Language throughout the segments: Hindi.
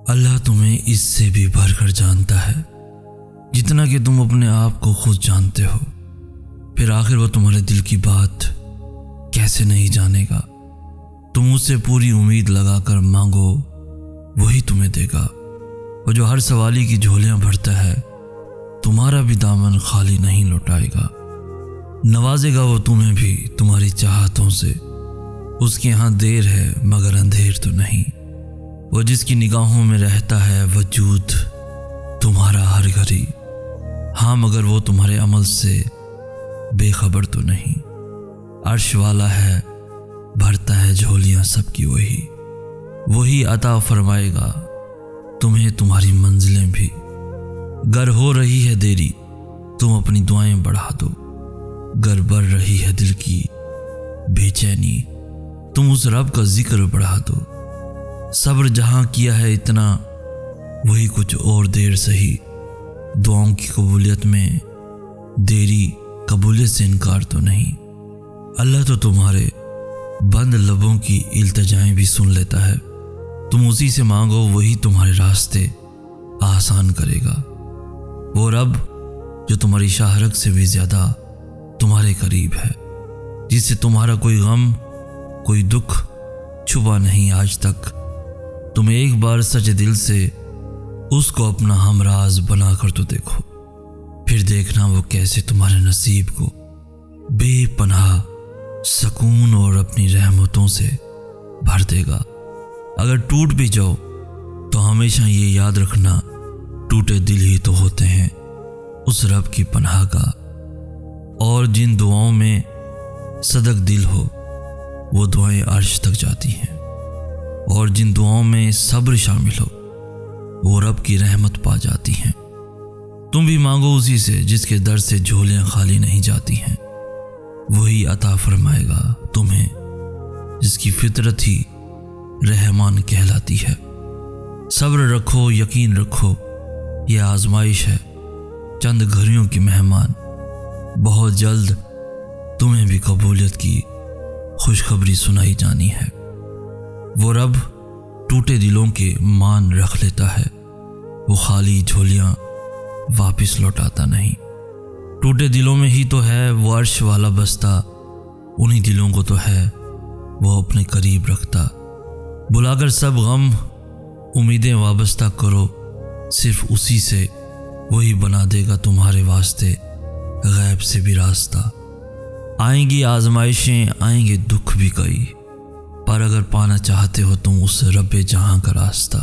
अल्लाह तुम्हें इससे भी बढ़कर जानता है जितना कि तुम अपने आप को खुद जानते हो। फिर आखिर वो तुम्हारे दिल की बात कैसे नहीं जानेगा। तुम उससे पूरी उम्मीद लगाकर मांगो, वही तुम्हें देगा। वो जो हर सवाली की झोलियां भरता है, तुम्हारा भी दामन खाली नहीं लौटाएगा। नवाजेगा वो तुम्हें भी तुम्हारी चाहतों से। उसके यहाँ देर है मगर अंधेर तो नहीं। वो जिसकी निगाहों में रहता है वजूद तुम्हारा हर घड़ी। हाँ, मगर वो तुम्हारे अमल से बेखबर तो नहीं। अर्श वाला है, भरता है झोलियां सबकी वही अता फरमाएगा तुम्हें तुम्हारी मंजिलें भी। गर हो रही है देरी, तुम अपनी दुआएं बढ़ा दो। गर बढ़ रही है दिल की बेचैनी, तुम उस रब का जिक्र बढ़ा दो। सब्र जहां किया है इतना, वही कुछ और देर सही। दुआओं की कबूलियत में देरी कबूलियत से इनकार तो नहीं। अल्लाह तो तुम्हारे बंद लबों की इल्तिजाएं भी सुन लेता है। तुम उसी से मांगो, वही तुम्हारे रास्ते आसान करेगा। वो रब जो तुम्हारी शाहरग से भी ज्यादा तुम्हारे करीब है, जिससे तुम्हारा कोई गम कोई दुख छुपा नहीं आज तक। तुम एक बार सच्चे दिल से उसको अपना हमराज बनाकर तो देखो, फिर देखना वो कैसे तुम्हारे नसीब को बेपनाह सुकून और अपनी रहमतों से भर देगा। अगर टूट भी जाओ तो हमेशा ये याद रखना, टूटे दिल ही तो होते हैं उस रब की पनाह का। और जिन दुआओं में सदक दिल हो, वो दुआएं अर्श तक जाती हैं। और जिन दुआओं में सब्र शामिल हो, वो रब की रहमत पा जाती हैं। तुम भी मांगो उसी से जिसके दर से झोलियां खाली नहीं जाती हैं। वही अता फरमाएगा तुम्हें, जिसकी फितरत ही रहमान कहलाती है। सब्र रखो, यकीन रखो, यह आजमाइश है चंद घड़ियों की मेहमान। बहुत जल्द तुम्हें भी कबूलियत की खुशखबरी सुनाई जानी है। वो रब टूटे दिलों के मान रख लेता है। वो खाली झोलियां वापस लौटाता नहीं। टूटे दिलों में ही तो है वो अर्श वाला बस्ता। उन्हीं दिलों को तो है वो अपने करीब रखता। बुलाकर सब गम उम्मीदें वाबस्ता करो, सिर्फ उसी से वही बना देगा तुम्हारे वास्ते गैब से भी रास्ता। आएंगी आजमाइशें, आएंगे दुख भी कई, पर अगर पाना चाहते हो तुम उस रब्बे जहां का रास्ता।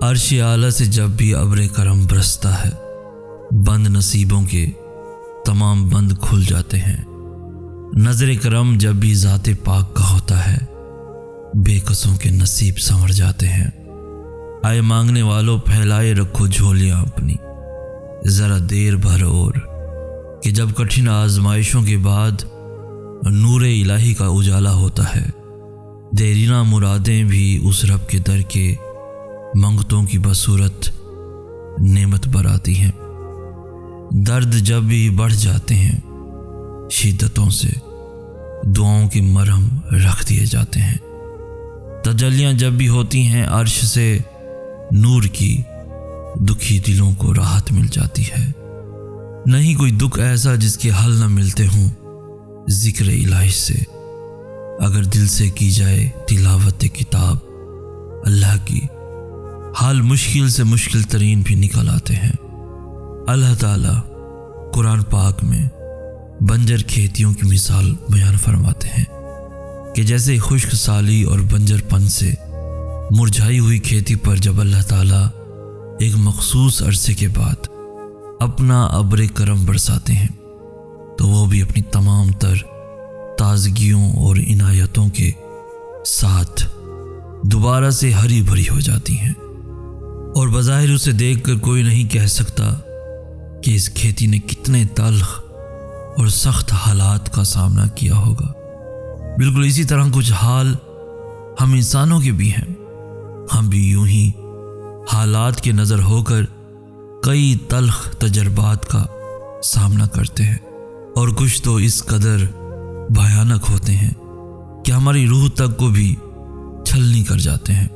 अर्श आला से जब भी अब्रे करम बरसता है, बंद नसीबों के तमाम बंद खुल जाते हैं। नजर करम जब भी ज़ाते पाक का होता है, बेकसों के नसीब संवर जाते हैं। आए मांगने वालों, फैलाए रखो झोलियां अपनी, जरा देर भर और कि जब कठिन आजमाइशों के बाद नूरे इलाही का उजाला होता है, देरीना मुरादें भी उस रब के दर के मंगतों की बसूरत नेमत बराती हैं। दर्द जब भी बढ़ जाते हैं, शिद्दतों से दुआओं के मरहम रख दिए जाते हैं। तजल्लियां जब भी होती हैं अर्श से, नूर की दुखी दिलों को राहत मिल जाती है। नहीं कोई दुख ऐसा जिसके हल न मिलते हों जिक्र इलाही से। अगर दिल से की जाए तिलावत किताब अल्लाह की, हाल मुश्किल से मुश्किल तरीन भी निकल आते हैं। अल्लाह ताला कुरान पाक में बंजर खेतियों की मिसाल बयान फरमाते हैं कि जैसे खुश्क साली और बंजरपन से मुरझाई हुई खेती पर जब अल्लाह ताला एक मखसूस अरसे के बाद अपना अब्रे करम बरसाते हैं, तो वो भी अपनी तमाम तर ताजगियों और इनायतों के साथ दोबारा से हरी भरी हो जाती हैं। और बज़ाहिर उसे देखकर कोई नहीं कह सकता कि इस खेती ने कितने तल्ख और सख्त हालात का सामना किया होगा। बिल्कुल इसी तरह कुछ हाल हम इंसानों के भी हैं। हम भी यूं ही हालात के नज़र होकर कई तल्ख तजर्बात का सामना करते हैं, और कुछ तो इस कदर भयानक होते हैं कि हमारी रूह तक को भी छलनी कर जाते हैं।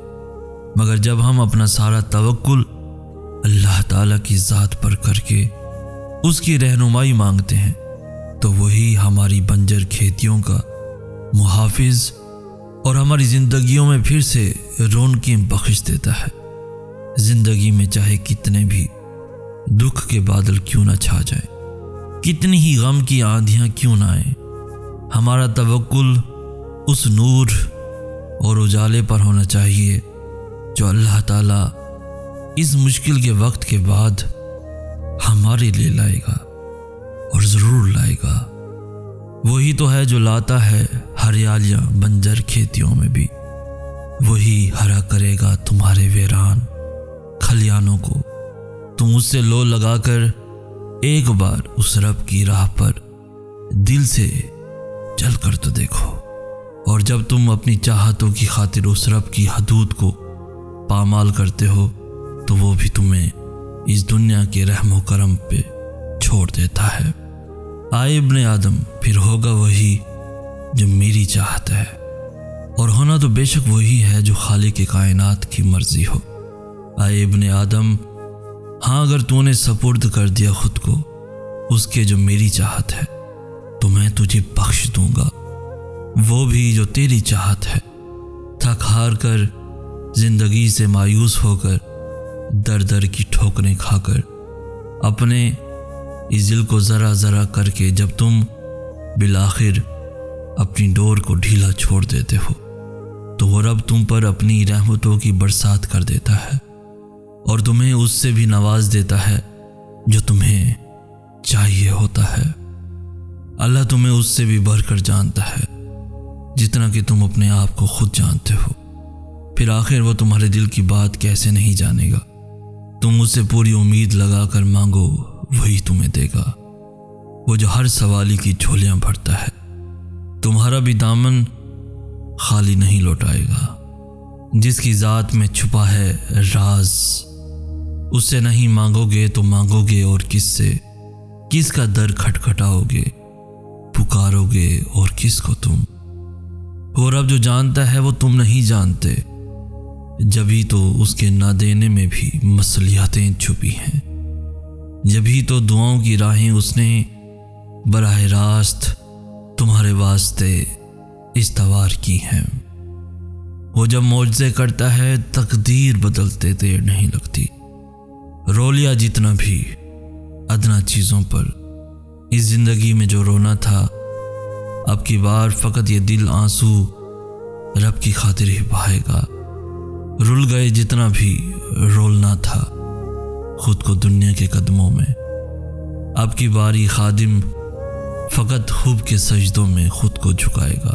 मगर जब हम अपना सारा तवक्कुल अल्लाह ताला की ज़ात पर करके उसकी रहनुमाई मांगते हैं तो वही हमारी बंजर खेतियों का मुहाफिज और हमारी ज़िंदगियों में फिर से रौनकें बख्श देता है। ज़िंदगी में चाहे कितने भी दुख के बादल क्यों ना छा जाए, कितनी ही गम की आंधियां क्यों ना आए, हमारा तवक्कुल उस नूर और उजाले पर होना चाहिए जो अल्लाह ताला इस मुश्किल के वक्त के बाद हमारे लिए लाएगा और ज़रूर लाएगा। वही तो है जो लाता है हरियालियाँ बंजर खेतियों में भी, वही हरा करेगा तुम्हारे वीरान खलियानों को। तुम उससे लो लगाकर एक बार उस रब की राह पर दिल से चल कर तो देखो, और जब तुम अपनी चाहतों की खातिर उस रब की हदूद को पामाल करते हो तो वो भी तुम्हें इस दुनिया के रहमो करम पे छोड़ देता है। आए इब्ने आदम, फिर होगा वही जो मेरी चाहत है, और होना तो बेशक वही है जो खालिक के कायनात की मर्जी हो। आए इब्ने आदम, हाँ अगर तूने सपुर्द कर दिया खुद को उसके जो मेरी चाहत है तो मैं तुझे बख्श दूंगा वो भी जो तेरी चाहत है। थक हार कर जिंदगी से मायूस होकर दर दर की ठोकरें खाकर अपने इस दिल को ज़रा ज़रा करके जब तुम बिलाखिर अपनी डोर को ढीला छोड़ देते हो तो वो रब तुम पर अपनी रहमतों की बरसात कर देता है और तुम्हें उससे भी नवाज देता है जो तुम्हें चाहिए होता है। अल्लाह तुम्हें उससे भी बढ़कर जानता है जितना कि तुम अपने आप को खुद जानते हो। फिर आखिर वो तुम्हारे दिल की बात कैसे नहीं जानेगा। तुम उससे पूरी उम्मीद लगा कर मांगो, वही तुम्हें देगा। वो जो हर सवाली की झोलियां भरता है, तुम्हारा भी दामन खाली नहीं लौटाएगा। जिसकी ज़ात में छुपा है राज, उससे नहीं मांगोगे तो मांगोगे और किससे, किसका दर खटखटाओगे, पुकारोगे और किसको तुम। वो रब जो जानता है वो तुम नहीं जानते, जभी तो उसके ना देने में भी मसलियतें छुपी हैं। जभी तो दुआओं की राहें उसने बराह रास्त तुम्हारे वास्ते इस्तवार की हैं। वो जब मौजज़े करता है तकदीर बदलते देर नहीं लगती। रो लिया जितना भी अदना चीज़ों पर, इस ज़िंदगी में जो रोना था अब की बार फ़कत ये दिल आंसू रब की खातिर ही बहाएगा। रुल गए जितना भी रोलना था खुद को दुनिया के कदमों में, अब की बारी खादिम फ़कत खूब के सजदों में खुद को झुकाएगा।